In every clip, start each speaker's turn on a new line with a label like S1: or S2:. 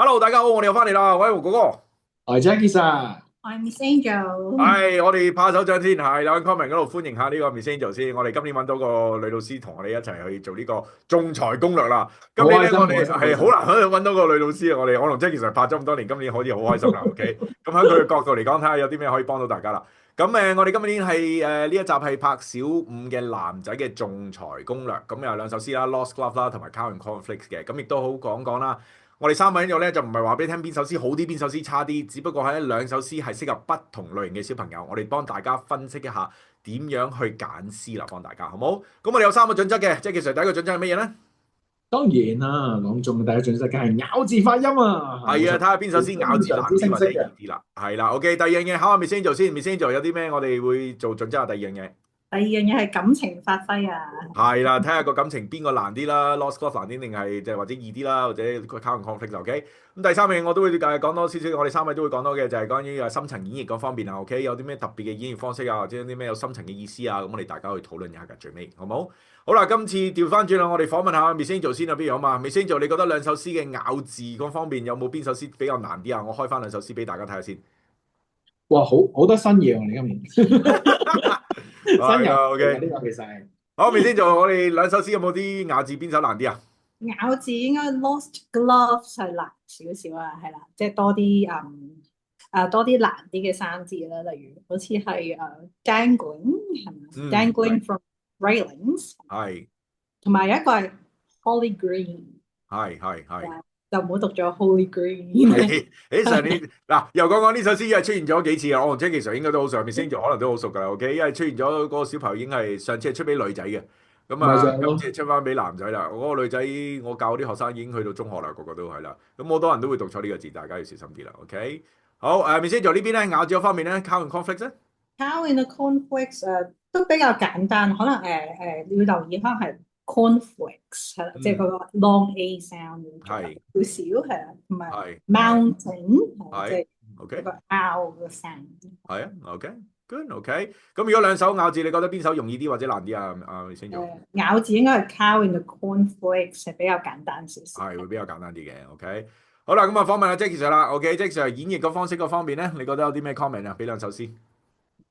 S1: Hello，大家好，我哋又翻嚟啦，喂，胡哥哥，
S2: 我係 Jackie Sir，
S1: 係
S3: I'm Miss Angel。
S1: 我哋拍手掌先，係啦，comment 嗰度歡迎下呢個 Miss Angel 先，我哋今年揾到個女老師同我哋一齊去做呢個仲裁攻略啦。今年咧，
S2: 好開心，
S1: 我哋
S2: 好開心，好開心。
S1: 係好難揾到個女老師啊，我同 Jackie Sir 拍咗咁多年，今年可以好開心啦。OK，咁喺佢嘅角度嚟講，睇下有啲咩可以幫到大家啦。咁我哋今年係呢一集係拍小五嘅男仔嘅仲裁攻略，咁有兩首詩啦，Lost Glove 啦，同埋 Count and Conflicts 嘅，咁亦都好講講啦。我哋三位呢度咧就唔係話俾你聽邊首詩好啲，邊首詩差啲，只不過係兩首詩係適合不同類型嘅小朋友，我哋幫大家分析一下點樣去揀詩啦，幫大家好冇？咁我哋有三個準則嘅，即係其實第一個準則係乜嘢咧？
S2: 當然啦，講中嘅第一準則梗係咬字發音啊，係冇
S1: 係啊，
S2: 錯，
S1: 睇下邊首詩咬
S2: 非常之
S1: 字難啲或者易
S2: 清晰嘅。
S1: 啲啦。係啦，OK，第二樣嘢考下 Miss Angel 先，Miss Angel 有啲咩我哋會做準則啊？第二樣嘢。
S3: 第二樣嘢係感情發揮啊。
S1: 係啦，睇下個感情邊個難啲啦，Lost Cause 難啲定係即係或者易啲啦，或者 Count and Conflict，OK。咁第三樣我都會講多少少，我哋三位都會講多嘅就係關於深層演繹嗰方面啊，OK。有啲咩特別嘅演繹方式啊，或者有啲咩有深層嘅意思啊，咁我哋大家去討論一下嘅最尾，好冇？好啦，今次調翻轉啦，我哋訪問下 Miss Angel 先啊，不如好嘛？Miss Angel，你覺得兩首詩嘅咬字嗰方面有冇邊首詩比較難啲啊？我開翻兩首詩俾大家睇下先。
S2: 哇，好多新嘢喎！你今年新人
S1: 係啊
S2: 嚟嘅
S1: ，OK。
S2: 呢個其實係
S1: 好，Miss Angel，我哋兩首詩有冇啲咬字邊首難啲啊？
S3: 咬字應該 lost gloves 係難少少啊，係啦，即係多啲多啲難啲嘅生字啦，例如好似係dangling 係咪？dangling
S1: 係
S3: from railings，
S1: 係
S3: 同埋有一個係 Holly Green，
S1: 係。
S3: 就唔好讀咗 Holy Green。
S1: 上年嗱又講講呢首詩，因為出現咗幾次啊，我同 Jackie 其實應該都好上面先做，可能都好熟噶啦。OK，因為出現咗嗰個小朋友已經係上次係出俾女仔嘅，咁
S2: 咪就
S1: 啊
S2: 係咯？
S1: 今次出翻俾男仔啦。嗰個女仔我教啲學生已經去到中學啦，個個都係啦。咁好多人都會讀錯呢個字，大家要小心啲啦。OK，好，Miss Angel 呢邊咧咬字嗰方面咧，Count and Conflict 咧，How
S3: in the conflicts 都比較簡單，可能要留意可能係 conflicts 係啦，即係嗰個 long A sound 要
S1: 係
S3: 少少係啦，同埋
S1: 係
S3: mountain 係即
S1: 係
S3: 係嗰
S1: ，OK，
S3: 個 ow 個 sound。
S1: 係啊，OK，good，OK。咁如果兩首咬字，你覺得邊首容易啲或者難啲啊？Miss Angel
S3: 咬字應該係 cow in the cornflakes 係比較簡單少少。
S1: 係會比較簡單啲嘅，OK。好啦，咁啊訪問下 Jackie Sir 啦，OK，Jackie Sir 演繹個方式嗰方面咧，你覺得有啲咩 comment 啊？俾兩首詩。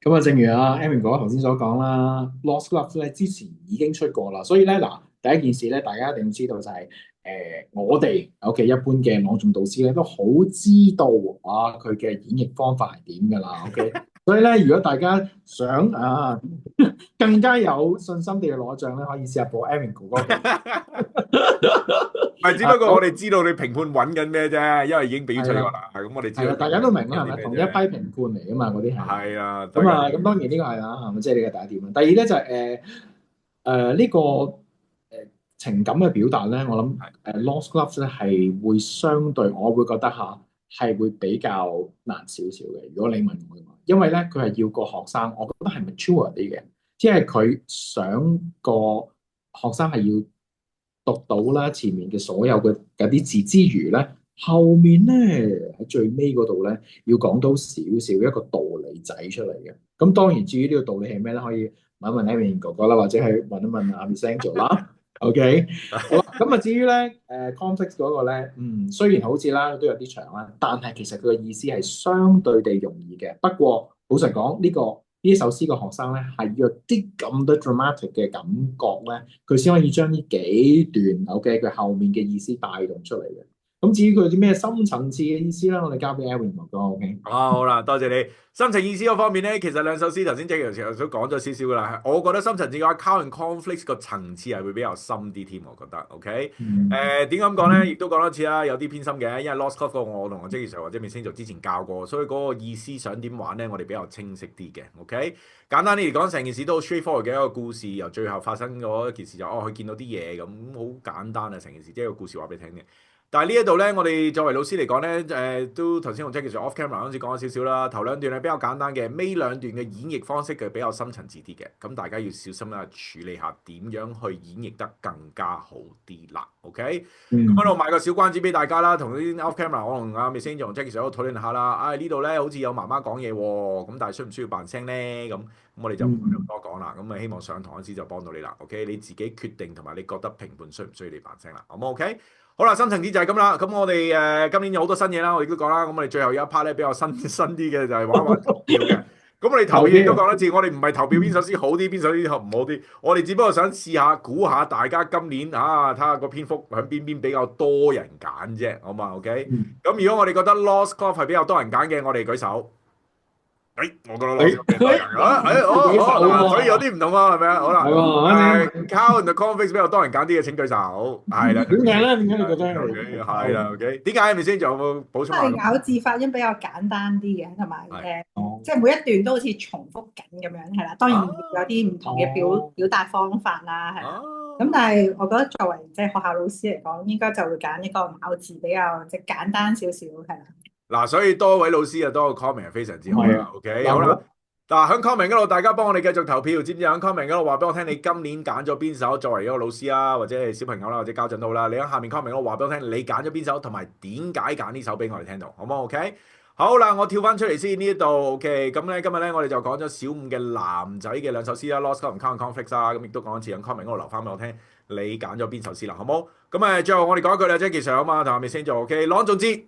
S2: 咁啊，正如阿 Aaron 哥頭先所講啦，Lost Gloves 咧之前已經出過啦，所以咧嗱，第一件事咧，大家一定要知道就係、我哋 OK 一般嘅朗誦導師咧都好知道啊佢嘅演繹方法係點㗎啦，OK。所以咧，如果大家想更加有信心地去攞獎咧，可以試下播 Aaron 哥哥嘅。
S1: 唔係，只不過我哋知道你評判揾緊咩啫，因為已經俾出
S2: 係啦，
S1: 咗啦。係咁，我哋知
S2: 係啦，
S1: 道
S2: 大家都明啦，係咪？
S1: 啲咩
S2: 同一批評
S1: 啫。
S2: 判嚟㗎嘛，嗰啲係。
S1: 係啊，大
S2: 咁啊，
S1: 家都
S2: 咁當然呢個係啦，係咪？即係呢個第一點啦。第二咧就係呢個情感嘅表達咧，我諗
S1: 係
S2: Lost Gloves 咧係會相對，我會覺得係會比較難少少嘅。如果你問我嘅話，因為咧佢係要個學生，我覺得係 mature 啲嘅，即係佢想個學生係要讀到啦前面嘅所有嘅嗰啲字之餘咧，後面咧喺最尾嗰度咧要講到少少一個道理仔出嚟嘅。咁當然至於呢個道理係咩咧，可以問一問 Amy 哥哥啦，或者係問一問阿 Miss Angel 啦。OK，好啦，咁啊至於咧conflict 嗰個咧，雖然好似啦都有啲長啦，但係其實佢嘅意思係相對地容易嘅。不過老實講，呢首詩嘅學生咧係要有啲咁多 dramatic 嘅感覺咧，佢先可以將呢幾段 OK 佢後面嘅意思帶動出嚟嘅。咁至於佢有啲咩深層次嘅意思咧，我哋交俾 Aaron 哥哥 OK。
S1: 好啦，多謝你。深層意思嗰方面咧，其實兩首詩頭先 Jackie 其實都講咗少少噶啦。我覺得深層次嘅話，Count and Conflict 個層次係會比較深啲添，我覺得。OK，點解咁講咧？亦都講多次啦，有啲偏心嘅，因為 Lost Cause 我同 Jackie Sir 或者 Miss Angel 之前教過，所以嗰個意思想點玩咧，我哋比較清晰啲嘅。OK，簡單啲嚟講，成件事都好 straightforward 嘅一個故事，由最後發生嗰一件事就佢見到啲嘢咁，好簡單啊！成件事即係個故事話俾你聽嘅。但係呢一度咧，我哋作為老師嚟講咧，都頭先同 Jackie Sir off camera 嗰陣時講咗少少啦。頭兩段係比較簡單嘅，尾兩段嘅演繹方式嘅比較深層次啲嘅。咁大家要小心啦，處理下點樣去演繹得更加好啲啦。OK，咁喺度賣個小關子俾大家啦。同啲 off camera，我同阿 Miss Angel 同 Jackie Sir 喺度討論下啦。呢度咧好似有媽媽講嘢喎，咁但係需唔需要扮聲咧？咁我哋就唔咁多講啦。咁希望上堂嗰時就幫到你啦。OK，你自己決定同埋你覺得評判需唔需要你扮聲啦？好唔好？OK？好啦，深層次就係咁啦。咁我哋今年有好多新嘢啦，我亦都講啦。咁我哋最後有一 part 咧比較新啲嘅就係玩一玩投票嘅。咁我哋投票亦都講一次，我哋唔係投票邊首詩好啲，邊首詩唔好啲。我哋只不過想試下估下大家今年睇下個篇幅喺邊比較多人揀啫，好嘛？OK。咁如果我哋覺得 Lost Cloth 係比較多人揀嘅，我哋舉手。我覺得 Lost Cloth 比較多人揀。所以有啲唔同啊，係咪啊？好啦，Cow and the Cornflakes 比較多人揀啲嘅請舉手。係啦。
S2: 點解咧？點解你覺得
S1: 係啦？OK。點解係咪先？仲有冇補充下？
S3: 因為咬字發音比較簡單啲嘅，同埋即係每一段都好似重複緊咁樣，係啦。當然有啲唔同嘅表達方法啦，係啦。咁但係我覺得作為即係學校老師嚟講，應該就會揀一個咬字比較即係簡單少少，係啦。
S1: 嗱，所以多位老師啊，多個 comment 係非常之好啦。OK，好啦。嗱，喺 comment 嗰度，大家幫我哋繼續投票，知唔知？喺 comment 嗰度話俾我聽，你今年揀咗邊首作為一個老師啊，或者係小朋友啦，或者家長都好啦。你喺下面 comment 嗰度話俾我聽，你揀咗邊首，同埋點解揀呢首俾我哋聽到，好唔好 ？OK，好啦，我跳翻出嚟先呢一度。OK，咁咧今日咧我哋就講咗小五嘅男仔嘅兩首詩啦，Lost Cloth 同 Cow and Cornflakes 啊，咁亦都講一次喺 comment 嗰度留翻俾我聽，你揀咗邊首詩啦，好唔好？咁最後我哋講一句啦，Jackie Sir啊嘛，同下面先做 OK，朗誦節。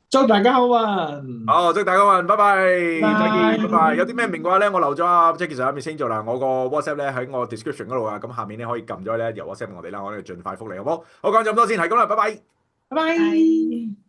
S2: 祝大家好運！
S1: 好，祝大家好運，拜拜，再見，拜拜。有啲咩明嘅話咧，我留咗阿 Jackie Sir 下面先做啦。我個 WhatsApp 咧喺我 description 嗰度啊，咁下面咧可以撳咗咧，由 WhatsApp 我哋啦，我哋盡快覆你，好唔好？好，講咗咁多先，係咁啦，拜拜，
S2: 拜拜。